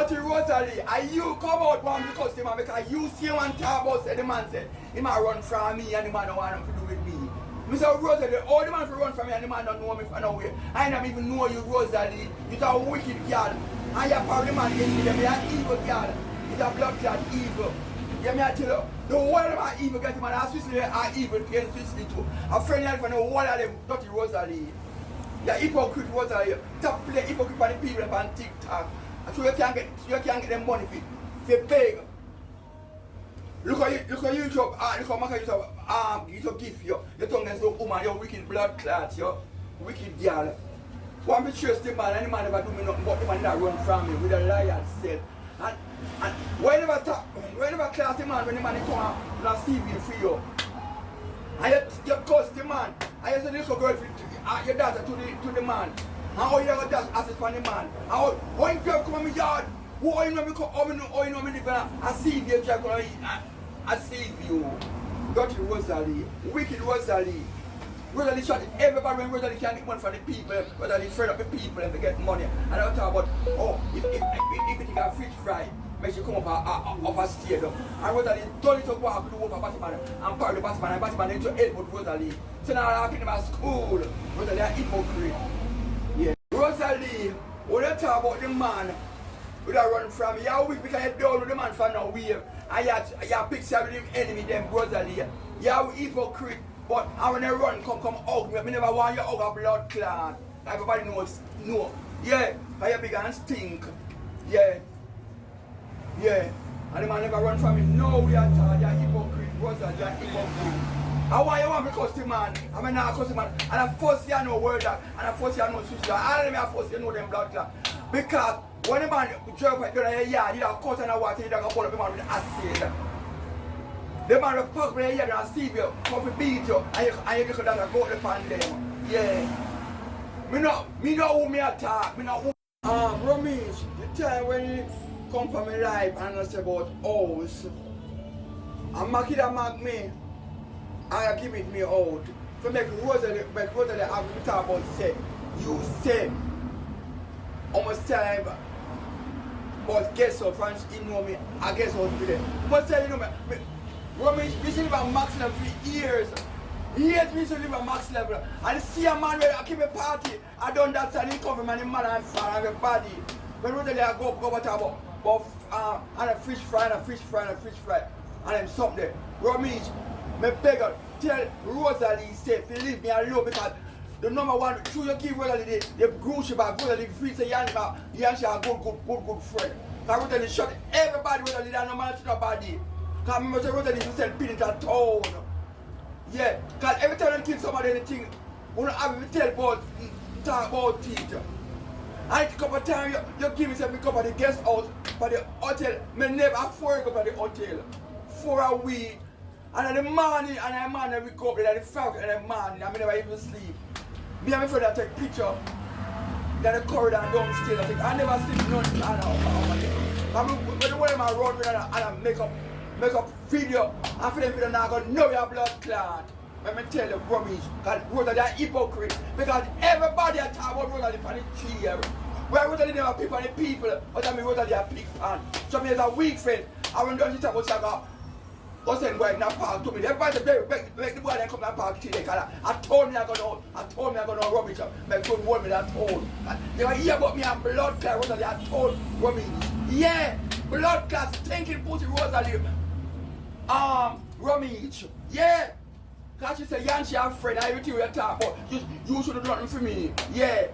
Dirty Rosealee, and you come out one because man, because you see one talk about say the man said, he might run from me and the man don't want nothing to do with me. Mr. Rosealee, all the man for run from me and the man don't know me from nowhere. I don't even know you, Rosealee. You're a wicked girl. And you're probably man against me, you're an evil girl. You're a blood clot evil. Yeah, me I tell you, the whole of my evil guys, man, I Switzerland are evil against Switzerland too. A friend of the whole of them, Dirty Rosealee. You're hypocrite Rosealee. Stop playing hypocrite for the people on TikTok. So you can't get them money for you beg. Look at YouTube, look at YouTube gift you tongue is so woman, you wicked blood clots, you wicked girl. One be trust the man and the man never do me nothing but the man that run from me with a liar self. And whenever class the man when the man come and see you for you. And you curse the man. And you say the little girl your daughter to the man. And how you have just access from the man. And how when girl come on my yard, how you know me come how you know me live and see you Jack I see you. Dirty Rosealee, wicked Rosealee. Rosealee shot everybody when Rosealee can't get money from the people, Rosealee afraid of the people and they get money. And I talk about if you take a fish fry, make sure you come up a stadium. And Rosealee told you to go out to work for Batman and park the Batman and Batman into help with Rosealee. So now I'm in my school. Rosealee are hypocrite. Yeah. Rosealee, when you talk about the man who run from you, how weak because you down with the man from nowhere. And you picture with him enemy, them Rosealee. You hypocrite. But when they run, come hug me. I never want you hug a blood clot. Everybody knows. No. Yeah. Because you big and stink. Yeah. Yeah. And the man never run from me. No, we are tired. You're hypocrite. Rosealee, you're hypocrite. I want to cuss the man. I mean, not cuss the man. And I force you to know word that. And I force you to know switch that. All of them I force you to know them blood clot. Because when the man drop it down in your yard, he don't cut and water, he don't pull up the man with acid. The man will park in your yard and see you, come to beat you, and you look at that and go to the pan them. Yeah. Me know who me attack, me know who. Romeich, the time when you come from my life and I say about house, and Makida me, and give it me out. To make Rosealee have to talk about say, you say, almost time, but guess what, French, you know me, I guess what to do. But say, you know me, Romeich, we live at max level for years. Years we live at max level. And see a man where I keep a party, I done that and he come from and the man and fan and everybody. When Rosealee I go about and a fish fry and a fish fry and a fish fry. And then something there. Romeich, me beg her, tell Rosealee say, if you leave me alone because the number one, through your key Rosealee, the grocery bag, Rosealee free say you are a good friend. Because Rosealee shot everybody Rosealee that no man to nobody. Because remember Rosealee to sell pin in that town. Yeah, because every time you kill somebody anything, you don't have to talk about it. And a couple of times you give me a couple of the guest house for the hotel. I never afford to go to the hotel for a week. And in the morning, and the man we go up there, and the Friday and the morning, I never even sleep. Me and my friend I take picture. Then the corridor and downstairs. I never sleep nothing. When the way I run with and I make up video, and for them video now I go know your blood clot. Let me tell you, Romeich, because Rosealee are hypocrite. Because everybody I talk about Rosealee for the tree here. Where Rosealee never pick on the people, but I mean Rosealee are big fan. So me as a weak friend, I went down to talk about Saga. What's then going to park to me? Everybody make the boy then come and park today. I told me I got no Romeich. My good woman I told. They were here about me and blood clot Rosealee. I told Romeich. Yeah, blood clot stinking pussy Rosealee. Romeich. Yeah. Because she said, Yanchi, I'm afraid, everything we talk about, you should have done nothing for me. Yeah.